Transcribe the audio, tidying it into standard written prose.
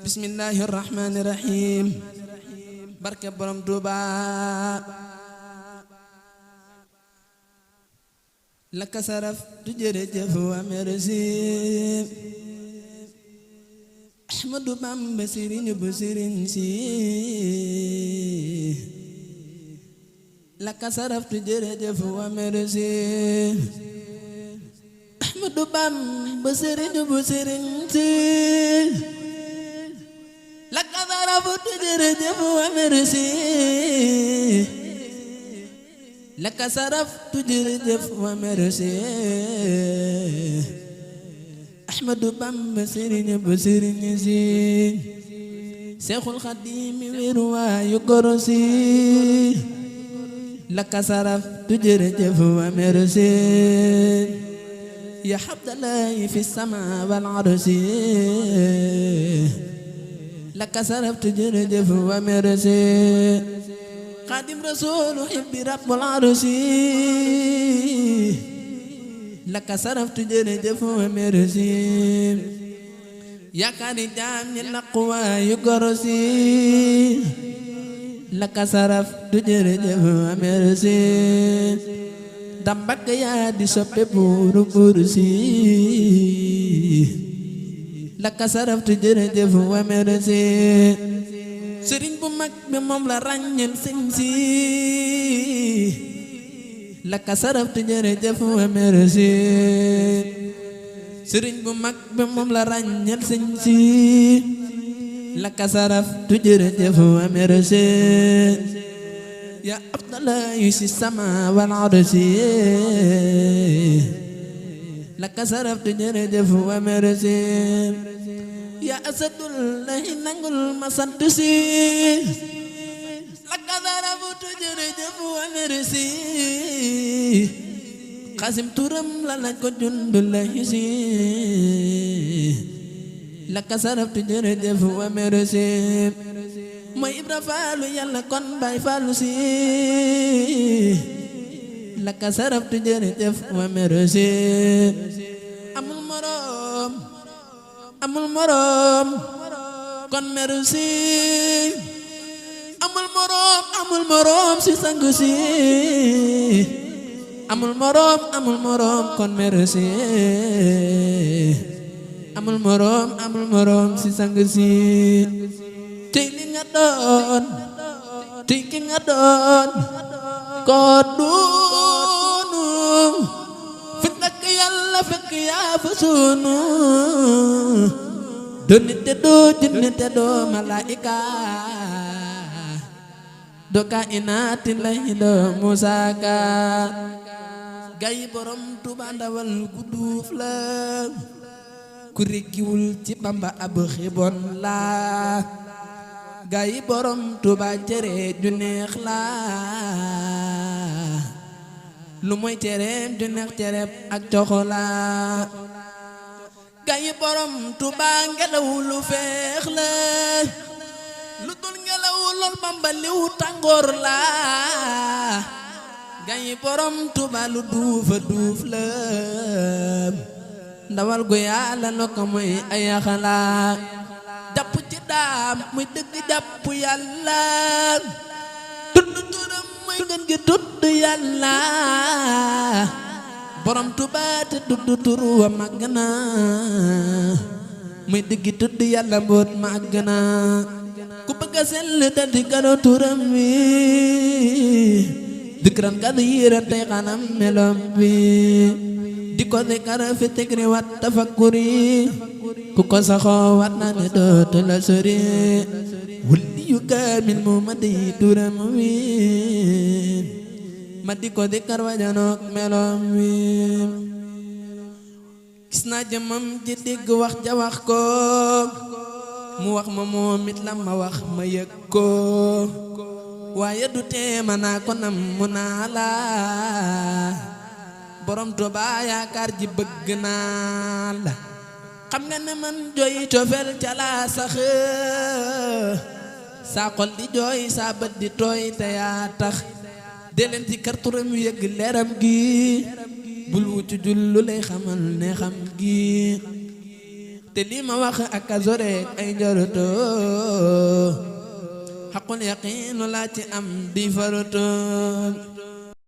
bismillahir rahmanir rahim barke borom Tuuba laka saraf tu jërëjëf wa merci Ahmadu Bamba sëriñ bu sëriñ si laka saraf tu jërëjëf wa merci Ahmadu Bamba sëriñ bu sëriñ si laka saraf tu jërëjëf wa merci laka saraf tu jërëjëf wa merci Ahmadu Bamba sëriñ bu sëriñ si Seexul Xadiim wéeru waayu goro si laka saraf tu jërëjëf wa merci ya Abdallahi fi sama wal arsi laka saraf tu jërëjëf wa merci Xaadim Rasuul hibbi rabbul arsi laka saraf tu jërëjëf wa merci yaakaari jaam ñi naqwa yu goro si laka saraf tu jërëjëf wa merci dambak yaa di soppe buuru buuru si laka saraf tu jërëjëf wa merci sëriñ bu mag bi moom la ràññeel sëñ si laka saraf tu jërëjëf wa merci sëriñ bu mag bi moom la ràññeel sëñ si laka saraf tu jërëjëf wa merci ya Abdallahi si sama wal arsi laka saraf tu jërëjëf wa merci ya Asadullahi nangul ma sant si laka saraf tu jërëjëf wa merci Xasim turam la laaj ko Jundullahi si laka saraf tu jërëjëf wa merci mooy Ibra Faalu Yàlla kon Baay Faalu si laka saraf tu jërëjëf wa merci amul morom amul morom kon merci amul morom si sangu si amul morom kon merci amul morom si sang si tey li nga doon tey ki nga doon ko doonu fi takk Yàlla fekk yaa fa sunu do nit te doo jinne te doo malaika do kainaati lay doo musaka gay borom Tuuba ndawal gudduuf la ku reggiwul ci Bamba ab xibon la gay borom Tuuba cere ju neex la lu mooy cereem ju neex cereem ak coxola gay borom Tuuba ngelaw lu feex la lu dul ngelaw lool Bamba liw tàngoor la gay borom Tuuba lu duufa duuf la ndawal gu Yàlla lo ko muy ay xala jàpp ci daam muy dëgg jàpp Yàlla tudd turam muy gën gi tudd Yàlla borom Tuuba te tudd tur wa màgg na muy dëgg tudd Yàlla mboot màgg na ku bëgg a sell dal di garo turam wi dikran gadu yiran tey xanam melom wi di ko zikar fi tikri wat tafakkuri ku ko saxoo wat na ne dootu la sori wulli yu kaamil mu ma di turam wi ma di ko zikar wajanook melom wi gis naa jëmam ji dégg wax ja wax ko mu wax ma moom it la ma wax ma yëg ko waaye du tee ma naa ko nam mu naa la borom Tuuba yaakaar ji bëgg naa la xam nga ne man jooy cofeel ca laa sax saa xol di jooy saa bët di tooy te yaa tax deleen ci kar turam yëgg leeram gi bul wuccu jullu lay xamal ne xam gi te li ma wax ak a zoreek ay njoroto xaqul yaqiinu laa ci am di faroto